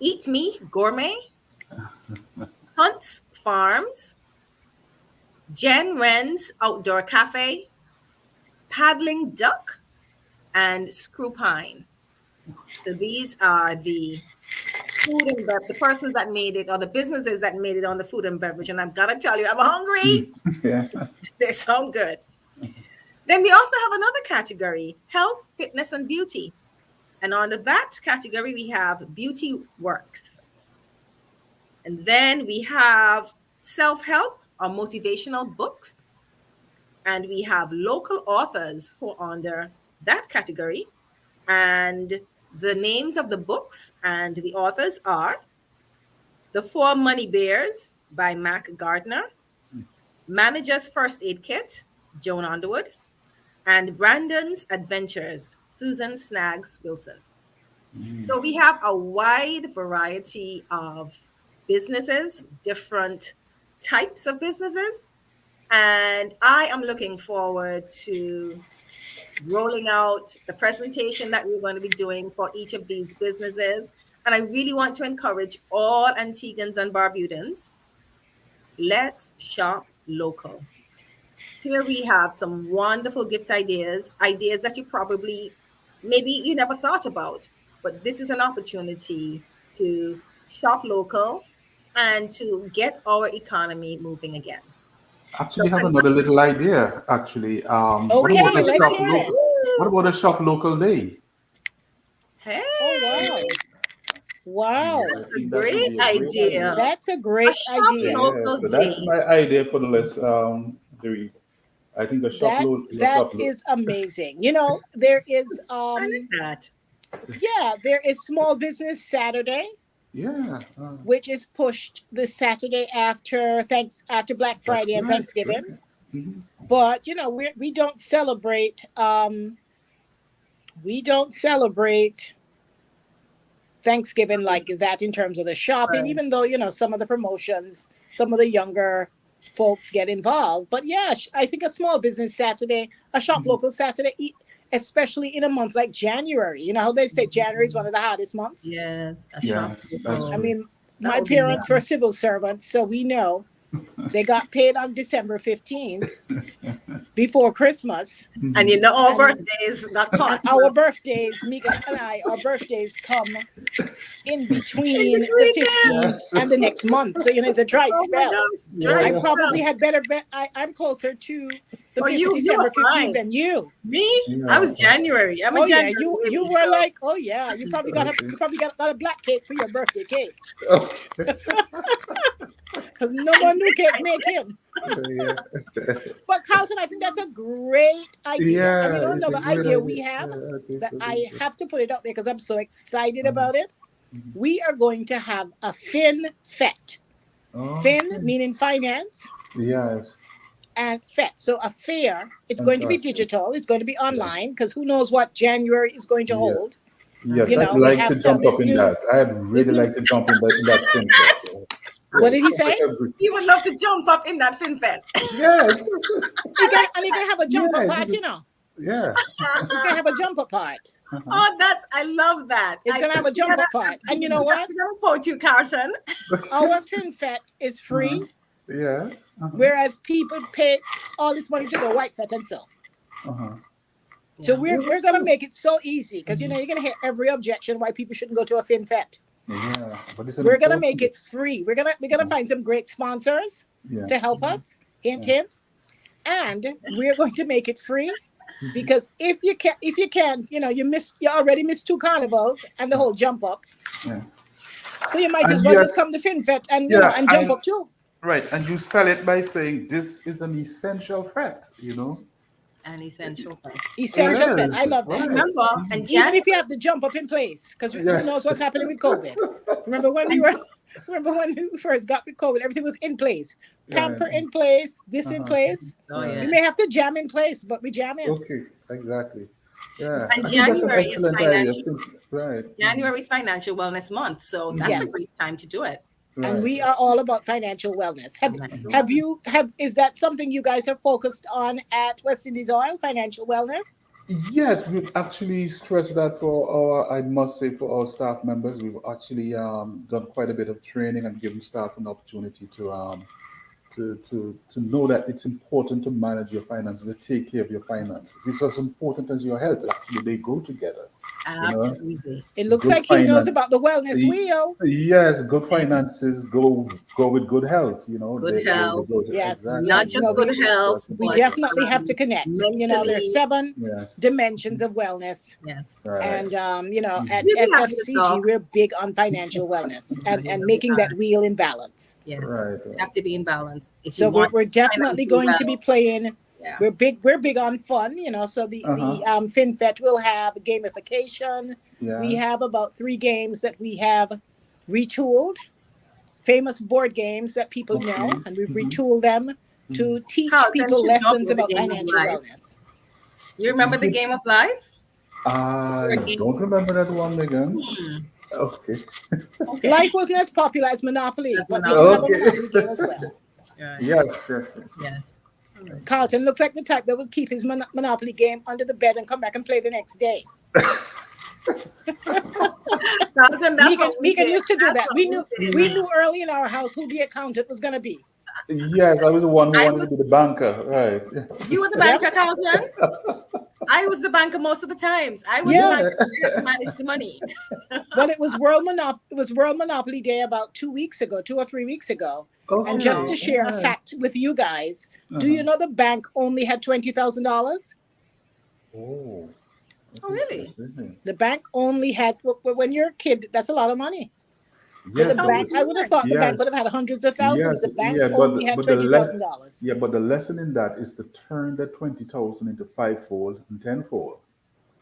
Eat Me Gourmet, Hunt's Farms, Jen Wren's Outdoor Cafe, Paddling Duck, and Screw Pine. So these are the food and the persons that made it, or the businesses that made it on the food and beverage. And I've got to tell you, I'm hungry. Yeah. They sound good. Then we also have another category, health, fitness, and beauty. And under that category, we have Beauty Works. And then we have self-help or motivational books. And we have local authors who are under that category. And the names of the books and the authors are The Four Money Bears by Mac Gardner, Manager's First Aid Kit, Joan Underwood, and Brandon's Adventures, Susan Snaggs Wilson. So we have a wide variety of businesses, different types of businesses, and I am looking forward to rolling out the presentation that we're going to be doing for each of these businesses. And I really want to encourage all Antiguans and Barbudans, let's shop local. Here we have some wonderful gift ideas that you probably, maybe you never thought about, but this is an opportunity to shop local and to get our economy moving again. Actually, have another little idea. Actually, what Okay, about a let's shop hear local? What about a shop local day? Hey, Oh, wow. Wow. that's a great idea. That's a great A shop idea. local So that's day. my idea for the list. I think a shop That is amazing. You know, there is I like that. there is Small Business Saturday, Yeah. which is pushed the Saturday after Black Friday and right. Thanksgiving. Mhm. But you know, we don't celebrate Thanksgiving like that in terms of the shopping, Right. even though, you know, some of the promotions, some of the younger folks get involved. But yeah, I think a Small Business Saturday, a shop local Saturday, especially in a month like January. You know how they say January is one of the hottest months? Yes, a Yes, shop that's local. I mean, That my would be parents were civil servants, so we know they got paid on December 15th before Christmas. And you know, our And- birthdays got caught. Our birthdays, Mika and I, our birthdays come in between the between 15th Yes. and the next month. So, you know, it's a dry Oh my spell. gosh, dry I Yeah. spell. probably had better bet. I'm closer to the Oh, you December were fine. 15th than you. Me? Yeah. I was January. I'm a Oh yeah, January you baby, were so- like, oh yeah, you probably got a black cake for your birthday cake Okay. because no one knew cake making. Yeah. But Carlton, I think that's a great idea. And you know, it's a another great idea we have Yeah, think that so, I think so. have to put it out there because I'm so excited Mhm. about it. Mhm. We are going to have a FinFet. Oh, Fin okay. meaning finance Yes. and FET. So a fair, it's going to be Fantastic. digital, it's going to be online because who knows what January is going to Yeah. hold. Yes, You know, I'd we like have to to jump have up this in new- that. I'd really new- like to jump in that thing. What did he say? You would love to jump up in that FinFed. Yes. And he can have a jump up Yeah, part, you know. Yeah. He can have a jump up part. Oh, I love that. It's gonna have a jump up part. And you know what? I'm gonna quote you, Carlton. Our FinFet is free, Yeah. whereas people pay all this money to go white fet and so. Uh-huh. So Yeah. we're gonna make it so easy because you know you're gonna hear every objection why people shouldn't go to a FinFet. Yeah. But it's We're gonna important- make it free. We're gonna find some great sponsors Yeah. to help us. Hint, hint. And we're going to make it free because if you can, you know, you already missed 2 carnivals and the whole jump up. Yeah. So you might as And well yes- just come to FinFet and you know Yeah, and jump I- up too. Right. And you sell it by saying this is an essential fact, you know? An essential thing. Essential Yes, bet. I love that. right. Remember, and Even January, if you have to jump up in place, because who Yes. knows what's happening with COVID. Remember when we were Remember when we first got with COVID, everything was in place. Right. Pamper in place, this in place. Oh, Right. We yes. may have to jam in place, but we jam in. Okay, exactly. Yeah, And I think that's an January is excellent idea. financial. Right. January is Financial Wellness Month, so that's a Yes. great time to do it. And Right. we are all about financial wellness. Is that something you guys have focused on at West Indies Oil, financial wellness? Yes, we've actually stressed that for I must say, for our staff members. We've actually done quite a bit of training and given staff an opportunity to know that it's important to manage your finances, to take care of your finances. It's as important as your health. Actually, they go together. Absolutely. It looks Good like he knows finance. about the wellness wheel. Yes, good finances go with good health. Good they health. go Yes, exactly. Not yes. just No, good health, we but definitely have to connect. mentally. There's 7 Yes, dimensions of wellness. Yes. right. And at We'll be happy to SFCG, talk. we're big on financial wellness and making that wheel in balance. Yes. Right. You have to be in balance. If So you want we're definitely financially going to be well. playing. Yeah. We're big on fun, so the FinFet will have gamification. Yeah. We have about 3 games that we have retooled, famous board games that people know, and we've retooled them to teach Carlton people should know lessons the about game of financial life. wellness. You remember the Game of Life? I don't remember that one, Megan. Okay. Okay. Life wasn't as popular as Monopoly, As but we do have a Monopoly. Monopoly game as well. Right. Yes. Yes. Carlton looks like the type that would keep his Monopoly game under the bed and come back and play the next day. Carlton, that's what we Megan did. used to do That's that. what We did. knew early in our house who the accountant was going to be. Yes, I was the one who I wanted was- to be the banker. Right. You were the banker, Carlton? I was the banker most of the times. I was Yeah. the banker. I had to manage the money. Well, it was World Monopoly Day about 2 or 3 weeks ago. Okay. And just to share a Right. fact with you guys, do you know the bank only had $20,000? Oh. Oh, really? The bank only had, when you're a kid, that's a lot of money. Yes, The but bank, I would have thought the bank Yes. would have had hundreds of thousands. Yes, The bank yeah, only had but the $20,000. yeah, but the lesson in that is to turn that 20,000 into 5-fold and 10-fold.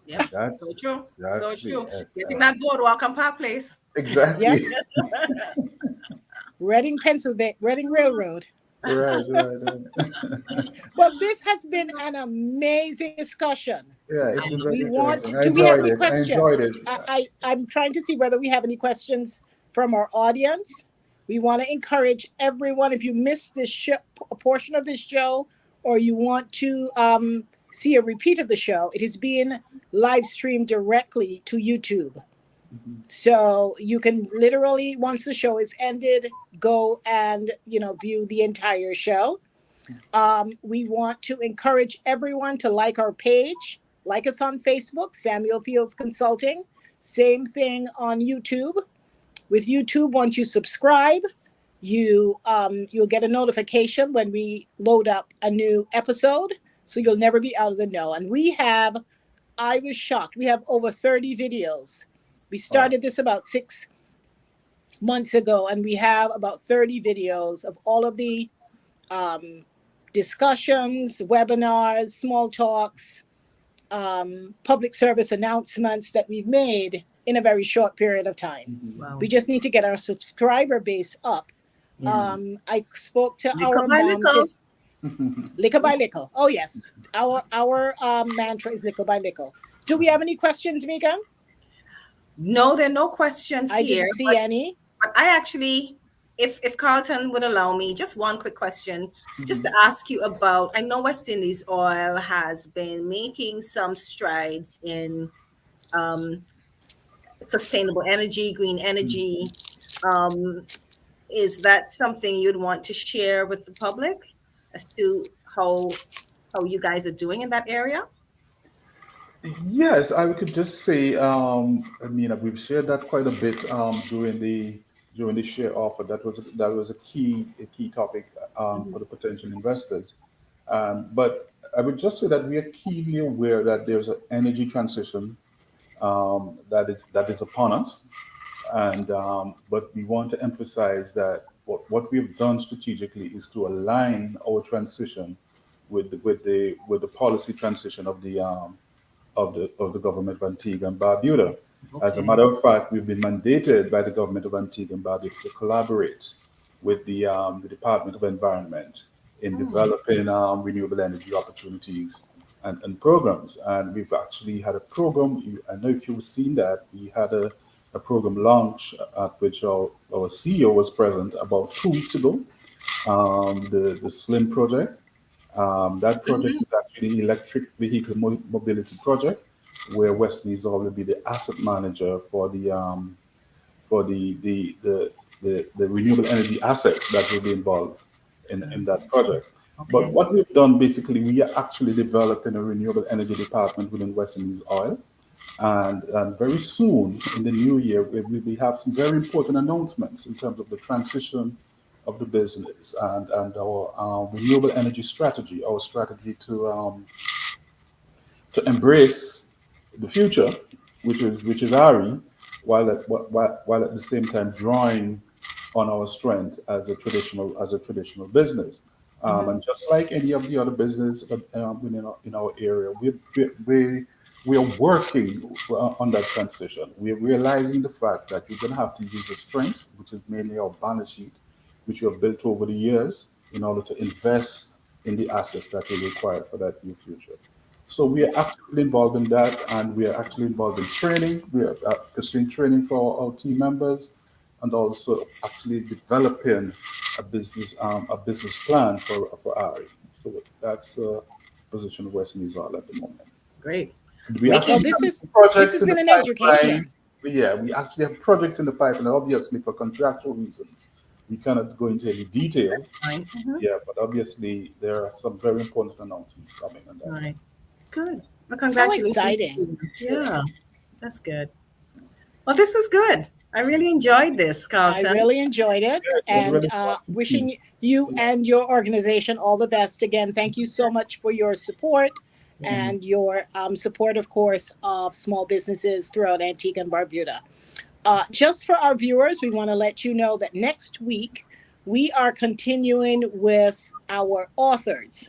Yeah. That's So true. So exactly true. it. Getting that boardwalk and Park Place. Exactly. Yep. Reading, Pennsylvania, Reading Railroad. Right. Well, this has been an amazing discussion. Yeah, it's been very We want. interesting. I Do we have enjoyed any it. I questions? enjoyed it. I'm trying to see whether we have any questions from our audience. We want to encourage everyone. If you missed this show, a portion of this show, or you want to see a repeat of the show, it is being live streamed directly to YouTube. So you can literally, once the show is ended, go and view the entire show. We want to encourage everyone to like our page, like us on Facebook, Samuel Fields Consulting. Same thing on YouTube. With YouTube, once you subscribe, you'll get a notification when we load up a new episode, so you'll never be out of the know. And I was shocked. We have over 30 videos. We started this about 6 months ago, and we have about 30 videos of all of the discussions, webinars, small talks, public service announcements that we've made in a very short period of time. Wow. We just need to get our subscriber base up. I spoke to our Likkle by mom. Likkle. Likkle by Likkle. Oh yes, our mantra is Likkle by Likkle. Do we have any questions, Megan? No, there are no questions I here. didn't see any. But I actually, if Carlton would allow me, just one quick question, just to ask you about, I know West Indies Oil has been making some strides in sustainable energy, green energy. Is that something you'd want to share with the public as to how you guys are doing in that area? Yes, I could just say, we've shared that quite a bit during the share offer. That was a key topic for the potential investors. But I would just say that we are keenly aware that there's an energy transition that is upon us, and but we want to emphasize that what we've done strategically is to align our transition with the policy transition of the government of Antigua and Barbuda. As a matter of fact, we've been mandated by the government of Antigua and Barbuda to collaborate with the Department of Environment in developing renewable energy opportunities and programs. And we've actually had a program. I know if you've seen that, we had a program launch at which our CEO was present about 2 weeks ago, the SLIM project. That project is actually electric vehicle mobility project, where Western is will be the asset manager for the renewable energy assets that will be involved in that project. But what we've done basically, we are actually developing a renewable energy department within Western Oil. And very soon in the new year, we have some very important announcements in terms of the transition of the business and our renewable energy strategy, our strategy to embrace the future, which is RE, while at the same time drawing on our strength as a traditional business. And just like any of the other business in our area, we are working on that transition. We are realizing the fact that we're going to have to use a strength, which is mainly our balance sheet, which we have built over the years, in order to invest in the assets that we require for that new future. So we are actively involved in that, and we are actually involved in training. We are pursuing training for our team members, and also actually developing a business plan for RE. So that's the position of Western Israel at the moment. Great. This has been an education. Yeah, we actually have projects in the pipeline. Obviously, for contractual reasons, we cannot go into any details. Yeah, but obviously there are some very important announcements coming on that. Right. Good. Well, congratulations. How exciting. Yeah, that's good. Well, this was good. I really enjoyed this, Carlton. I really enjoyed it. And really wishing you and your organization all the best. Again, thank you so much for your support and your support, of course, of small businesses throughout Antigua and Barbuda. Just for our viewers, we want to let you know that next week we are continuing with our authors.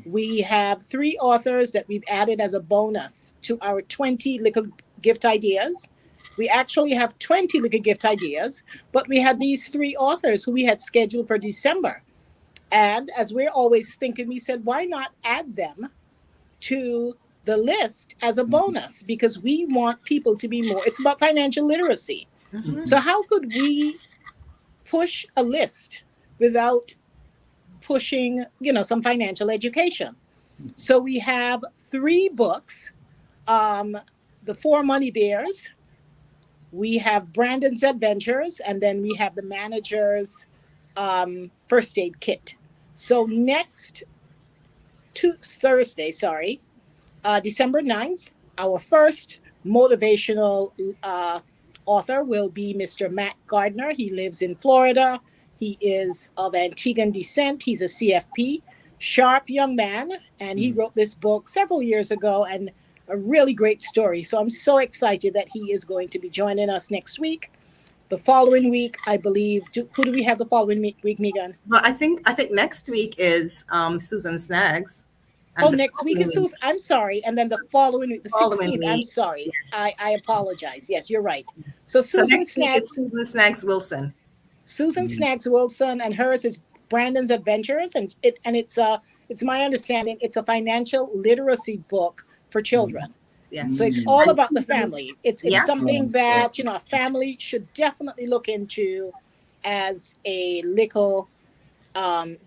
We have 3 authors that we've added as a bonus to our 20 Likkle gift ideas. We actually have 20 Likkle gift ideas, but we had these 3 authors who we had scheduled for December. And as we're always thinking, we said, why not add them to the list as a bonus? Because we want people to be more, it's about financial literacy. So how could we push a list without pushing, some financial education? So we have 3 books, The 4 Money Bears, we have Brandon's Adventures, and then we have the manager's first aid kit. So next Thursday, December 9th, our first motivational author will be Mr. Matt Gardner. He lives in Florida. He is of Antiguan descent. He's a CFP, sharp young man, and he wrote this book several years ago, and a really great story. So I'm so excited that he is going to be joining us next week. The following week, I believe, who do we have the following week, Megan? Well, I think next week is Susan Snaggs. Next week is Susan. I'm sorry. And then the following week, the 16th. I'm sorry. I apologize. Yes, you're right. So Susan Snaggs. Susan Snaggs Wilson. Susan Snaggs Wilson, and hers is Brandon's Adventures, and it's my understanding it's a financial literacy book for children. Yes. So it's all about the family. It's something that a family should definitely look into as a Likkle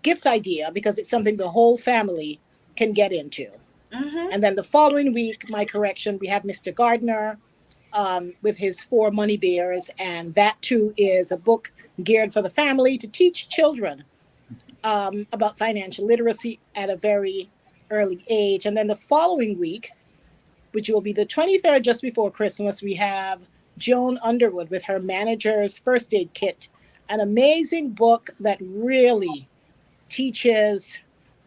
gift idea, because it's something the whole family can get into. And then the following week, my correction, we have Mr. Gardner with his 4 Money Bears, and that too is a book geared for the family to teach children about financial literacy at a very early age. And then the following week, which will be the 23rd, just before Christmas, we have Joan Underwood with her manager's first aid kit, an amazing book that really teaches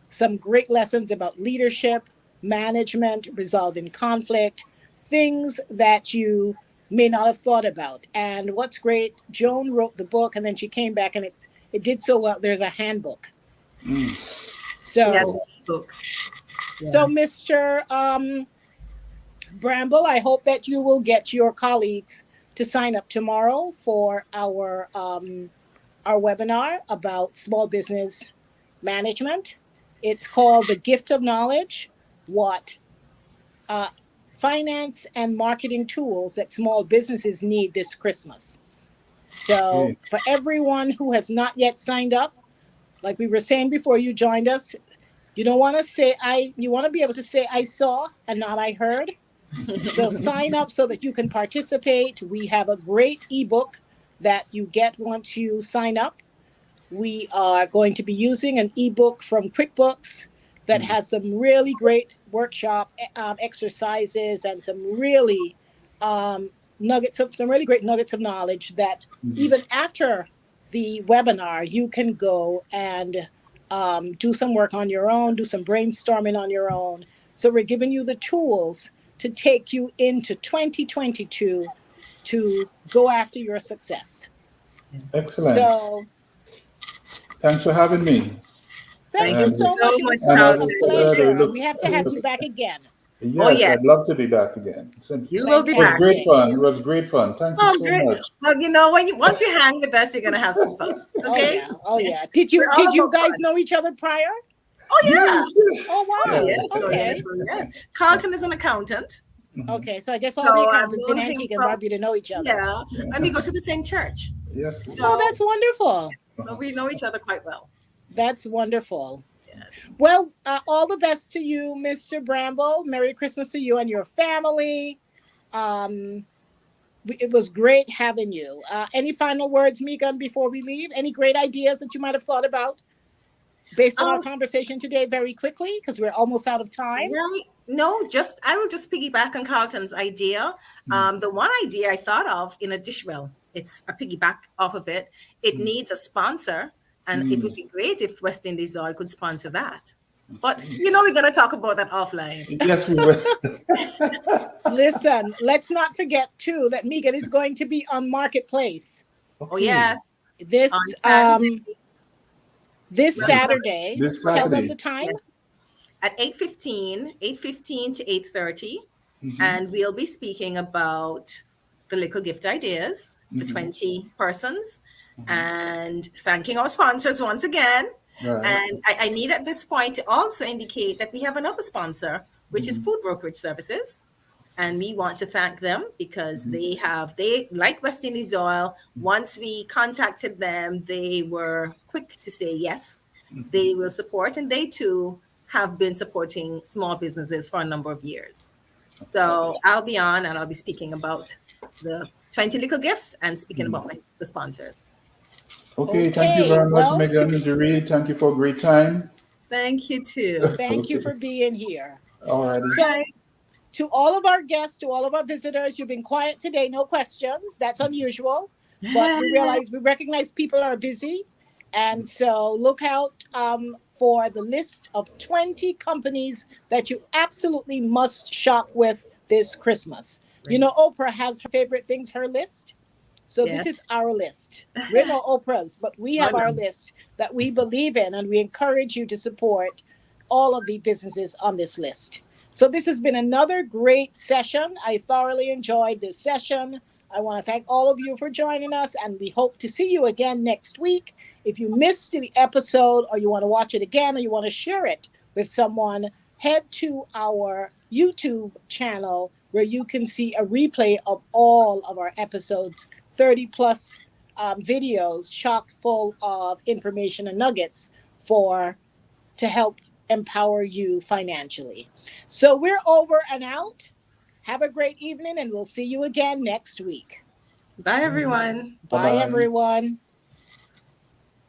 some great lessons about leadership, management, resolving conflict, things that you may not have thought about. And what's great, Joan wrote the book, and then she came back, and it did so well. There's a handbook. So, yes, book. So Mr. Bramble, I hope that you will get your colleagues to sign up tomorrow for our webinar about small business management. It's called The Gift of Knowledge, what finance and marketing tools that small businesses need this Christmas. So for everyone who has not yet signed up, like we were saying before you joined us, you don't want to say you want to be able to say I saw and not I heard. So sign up so that you can participate. We have a great ebook that you get once you sign up. We are going to be using an ebook from QuickBooks that has some really great workshop exercises and some really great nuggets of knowledge that even after the webinar, you can go and do some work on your own, do some brainstorming on your own. So we're giving you the tools to take you into 2022 to go after your success. Excellent. So thanks for having me. thank you so much. It was such a pleasure. We have to have you back again. Yes, yes. I'd love to be back again. You will be It was back. great fun. It was great fun. Thank you so great. much. Well, you know, once you hang with us, you're gonna have some fun. Okay. Oh yeah. Did you guys know each other prior? Oh yeah. Yes. Oh wow. Yes. Carlton is an accountant. Okay, so I guess all the accountants in Antigua and Barbuda know each other. Yeah, and we go to the same church. Yes. So that's wonderful. So we know each other quite well. That's wonderful. Yes. Well, all the best to you, Mr. Bramble. Merry Christmas to you and your family. It was great having you. Any final words, Megan, before we leave? Any great ideas that you might have thought about based on our conversation today very quickly, because we're almost out of time? Right. No, I will just piggyback on Carlton's idea. The one idea I thought of in addition, it's a piggyback off of it. It needs a sponsor, and it would be great if West Indies Oil could sponsor that. But we're going to talk about that offline. Yes, we will. Listen, let's not forget too that Megan is going to be on Marketplace. Oh yes, this Saturday. Tell them the time. Yes. At 8:15 to 8:30, and we'll be speaking about the Likkle gift ideas, the 20 persons, and thanking our sponsors once again. Right. And I need at this point to also indicate that we have another sponsor, which is Food Brokerage Services. And we want to thank them because they like West Indies Oil. Once we contacted them, they were quick to say yes, they will support. And they too have been supporting small businesses for a number of years. So I'll be on and I'll be speaking about the 20 Likkle gifts and speaking about the sponsors. Okay, thank you very much, Megan and Jerry. Thank you for a great time. Thank you too. Thank you for being here. All right. So, to all of our guests, to all of our visitors, you've been quiet today, no questions. That's unusual, but we recognize people are busy. And so look out for the list of 20 companies that you absolutely must shop with this Christmas. Right. You know, Oprah has her favorite things, her list. So This is our list. We're no Oprah's, but we have our list that we believe in, and we encourage you to support all of the businesses on this list. So this has been another great session. I thoroughly enjoyed this session. I want to thank all of you for joining us, and we hope to see you again next week. If you missed the episode or you want to watch it again or you want to share it with someone, head to our YouTube channel where you can see a replay of all of our episodes, 30 plus videos chock full of information and nuggets to help empower you financially. So we're over and out. Have a great evening, and we'll see you again next week. Bye, everyone. Bye, everyone.